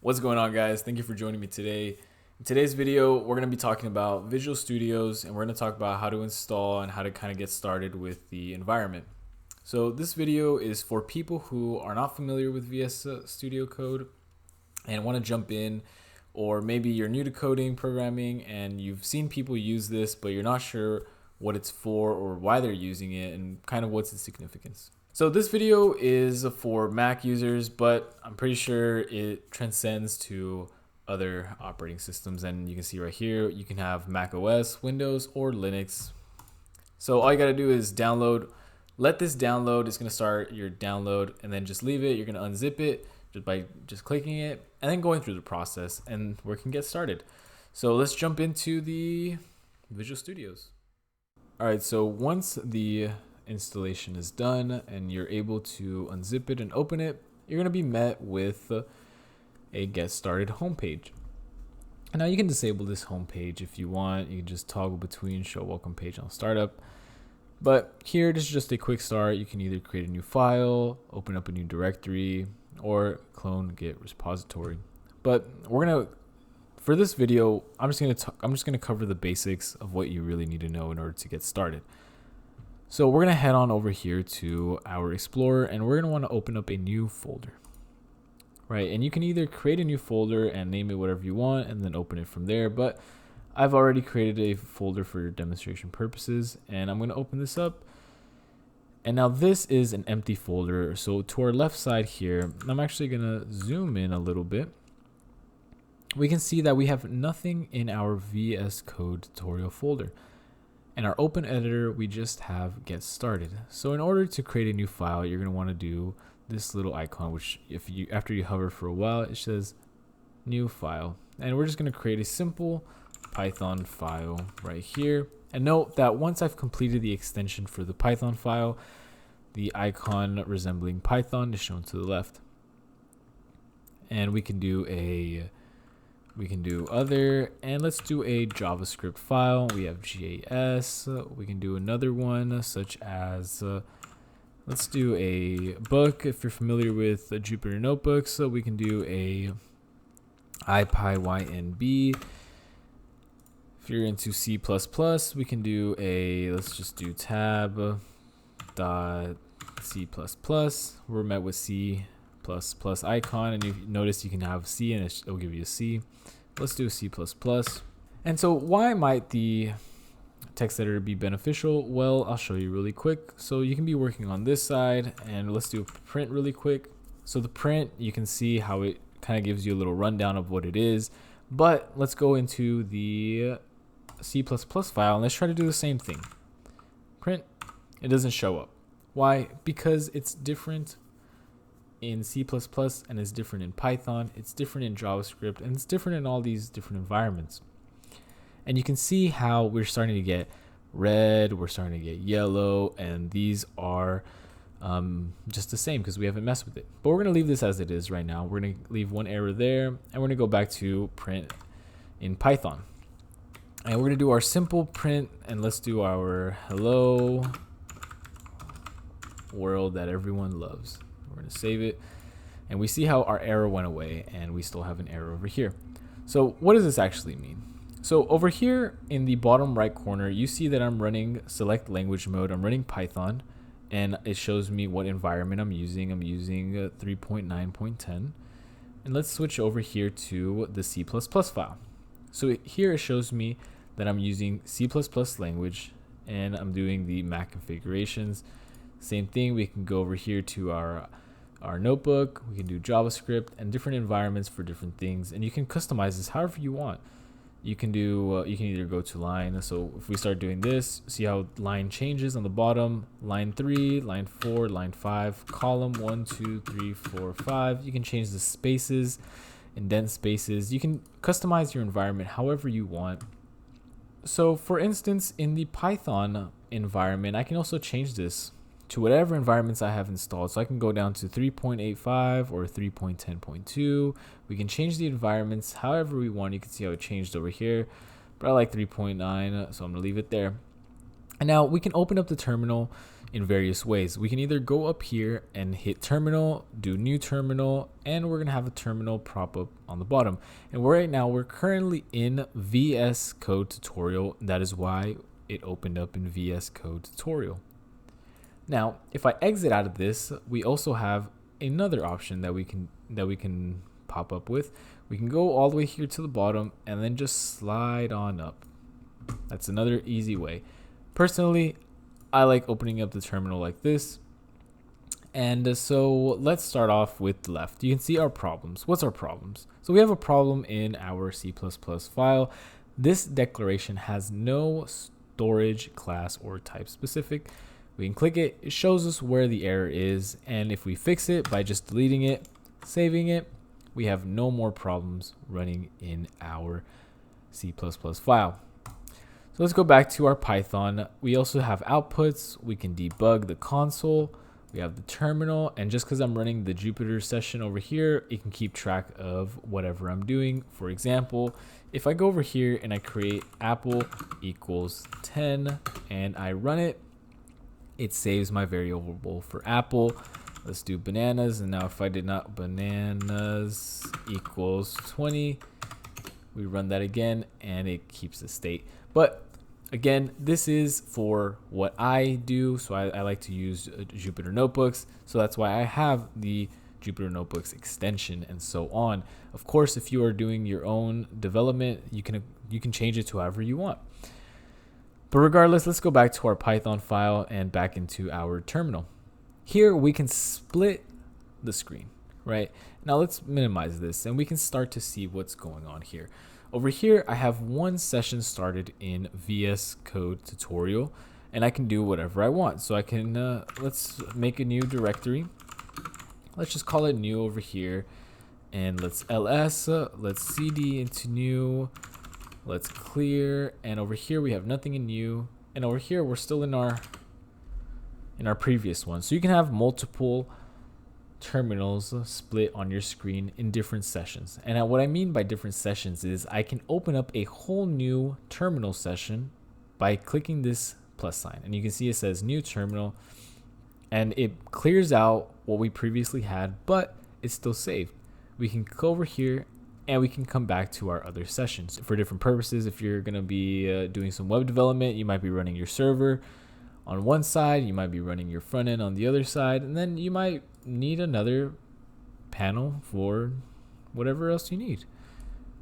What's going on, guys? Thank you for joining me today. In today's video, we're going to be talking about Visual Studios, and we're going to talk about how to install and how to kind of get started with the environment. So this video is for people who are not familiar with VS Studio Code and want to jump in, or maybe you're new to coding, programming, and you've seen people use this, but you're not sure what it's for or why they're using it and kind of what's its significance. So this video is for Mac users, but I'm pretty sure it transcends to other operating systems. And you can see right here, you can have Mac OS, Windows, or Linux. So all you gotta do is download, let this download. It's gonna start your download and then just leave it. You're gonna unzip it just by clicking it and then going through the process, and we can get started. So let's jump into the Visual Studios. All right, so once the installation is done and you're able to unzip it and open it, you're going to be met with a get started homepage. And now you can disable this homepage if you want. You can just toggle between show welcome page on startup. But here, this is just a quick start. You can either create a new file, open up a new directory, or clone git repository. But for this video, I'm just gonna cover the basics of what you really need to know in order to get started. So we're gonna head on over here to our Explorer, and we're gonna want to open up a new folder, right? And you can either create a new folder and name it whatever you want, and then open it from there. But I've already created a folder for demonstration purposes, and I'm gonna open this up. And now this is an empty folder. So to our left side here, I'm actually gonna zoom in a little bit. We can see that we have nothing in our VS Code tutorial folder. In our open editor, we just have get started. So in order to create a new file, you're going to want to do this little icon, which after you hover for a while, it says new file. And we're just going to create a simple Python file right here. And note that once I've completed the extension for the Python file, the icon resembling Python is shown to the left. And we can do other, and let's do a JavaScript file. We have JS. We can do another one such as, let's do a book. If you're familiar with Jupyter Notebooks, so we can do a IPyYNB. If you're into C++, we can do let's just do tab.c++. We're met with C++ icon, and you notice you can have C and it'll give you a C. Let's do a C++. And so why might the text editor be beneficial? Well, I'll show you really quick. So you can be working on this side, and let's do a print really quick. So the print, you can see how it kind of gives you a little rundown of what it is. But let's go into the C++ file and let's try to do the same thing. Print, it doesn't show up. Why? Because it's different in C++ and it's different in Python, it's different in JavaScript, and it's different in all these different environments. And you can see how we're starting to get red, we're starting to get yellow, and these are just the same because we haven't messed with it. But we're going to leave this as it is right now. We're going to leave one error there, and we're going to go back to print in Python. And we're going to do our simple print, and let's do our hello world that everyone loves. We're going to save it, and we see how our error went away, and we still have an error over here. So what does this actually mean? So over here in the bottom right corner, you see that I'm running select language mode. I'm running Python, and it shows me what environment I'm using. I'm using 3.9.10. And let's switch over here to the C++ file. So here it shows me that I'm using C++ language, and I'm doing the Mac configurations. Same thing, we can go over here to our notebook. We can do JavaScript and different environments for different things, and you can customize this however you want. You can do you can either go to line. So if we start doing this, see how line changes on the bottom, line 3, line 4, line 5, column 1, 2, 3, 4, 5. You can change the spaces, indent spaces. You can customize your environment however you want. So for instance, in the Python environment, I can also change this to whatever environments I have installed. So I can go down to 3.85 or 3.10.2. We can change the environments however we want. You can see how it changed over here, but I like 3.9, so I'm gonna leave it there. And now we can open up the terminal. in various ways. We can either go up here and hit terminal, do new terminal, and we're gonna have a terminal prop up on the bottom. And right now we're currently in VS Code tutorial. That is why it opened up in VS Code tutorial. Now, if I exit out of this, we also have another option that we can pop up with. We can go all the way here to the bottom and then just slide on up. That's another easy way. Personally, I like opening up the terminal like this. And so let's start off with the left. You can see our problems. What's our problems? So we have a problem in our C++ file. This declaration has no storage class or type specific. We can click it. It shows us where the error is. And if we fix it by just deleting it, saving it, we have no more problems running in our C++ file. So let's go back to our Python. We also have outputs. We can debug the console. We have the terminal. And just because I'm running the Jupyter session over here, it can keep track of whatever I'm doing. For example, if I go over here and I create apple equals 10 and I run it, it saves my variable for apple. Let's do bananas. And now if I did not, bananas equals 20, we run that again and it keeps the state. But again, this is for what I do. So I like to use Jupyter Notebooks. So that's why I have the Jupyter Notebooks extension and so on. Of course, if you are doing your own development, you can change it to however you want. But regardless, let's go back to our Python file and back into our terminal. Here we can split the screen, right? Now let's minimize this and we can start to see what's going on here. Over here, I have one session started in VS Code tutorial and I can do whatever I want. So I can, let's make a new directory. Let's just call it new over here. And let's ls, let's cd into new, let's clear. And over here we have nothing in new. And over here, we're still in our previous one. So you can have multiple terminals split on your screen in different sessions. And what I mean by different sessions is I can open up a whole new terminal session by clicking this plus sign. And you can see it says new terminal and it clears out what we previously had, but it's still saved. We can go over here and we can come back to our other sessions for different purposes. If you're going to be doing some web development, you might be running your server on one side, you might be running your front end on the other side, and then you might need another panel for whatever else you need.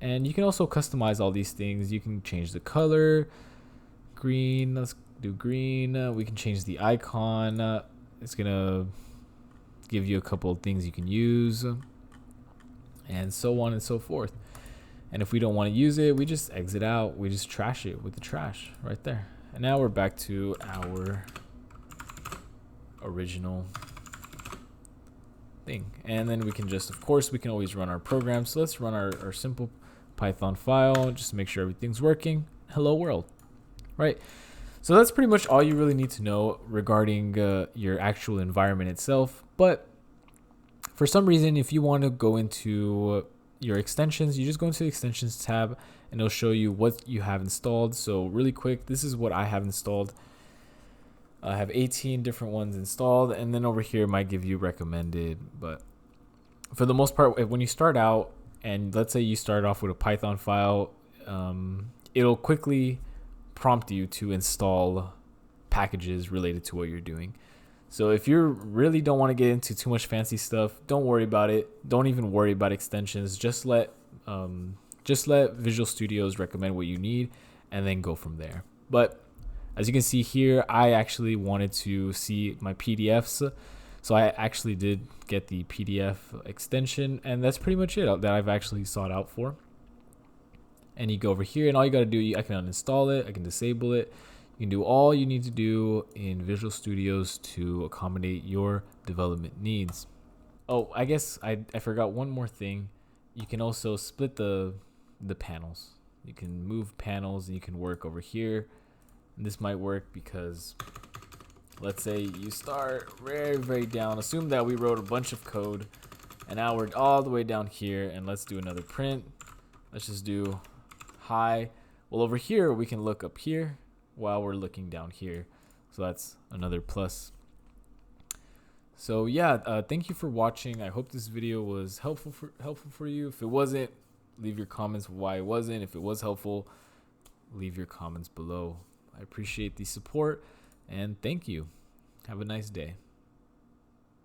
And you can also customize all these things. You can change the color, green, let's do green. We can change the icon. It's gonna give you a couple of things you can use and so on and so forth. And if we don't want to use it, we just exit out, we just trash it with the trash right there. And now we're back to our original thing. And then we can just, of course, we can always run our program. So let's run our simple Python file, just to make sure everything's working. Hello world, right? So that's pretty much all you really need to know regarding your actual environment itself. But for some reason, if you want to go into your extensions, you just go into the extensions tab and it'll show you what you have installed. So really quick, this is what I have installed. I have 18 different ones installed, and then over here it might give you recommended. But for the most part, when you start out, and let's say you start off with a Python file, it'll quickly prompt you to install packages related to what you're doing. So if you really don't want to get into too much fancy stuff, don't worry about it. Don't even worry about extensions. Just let Visual Studios recommend what you need and then go from there. But as you can see here, I actually wanted to see my PDFs. So I actually did get the PDF extension, and that's pretty much it that I've actually sought out for. And you go over here, and all you got to do, I can uninstall it, I can disable it. You can do all you need to do in Visual Studios to accommodate your development needs. Oh, I guess I forgot one more thing. You can also split the panels. You can move panels, and you can work over here. And this might work because let's say you start very, very down. Assume that we wrote a bunch of code and now we're all the way down here, and let's do another print. Let's just do hi. Well, over here we can look up here while we're looking down here. So that's another plus. So yeah, thank you for watching. I hope this video was helpful for you. If it wasn't, leave your comments why it wasn't. If it was helpful, leave your comments below. I appreciate the support and thank you. Have a nice day.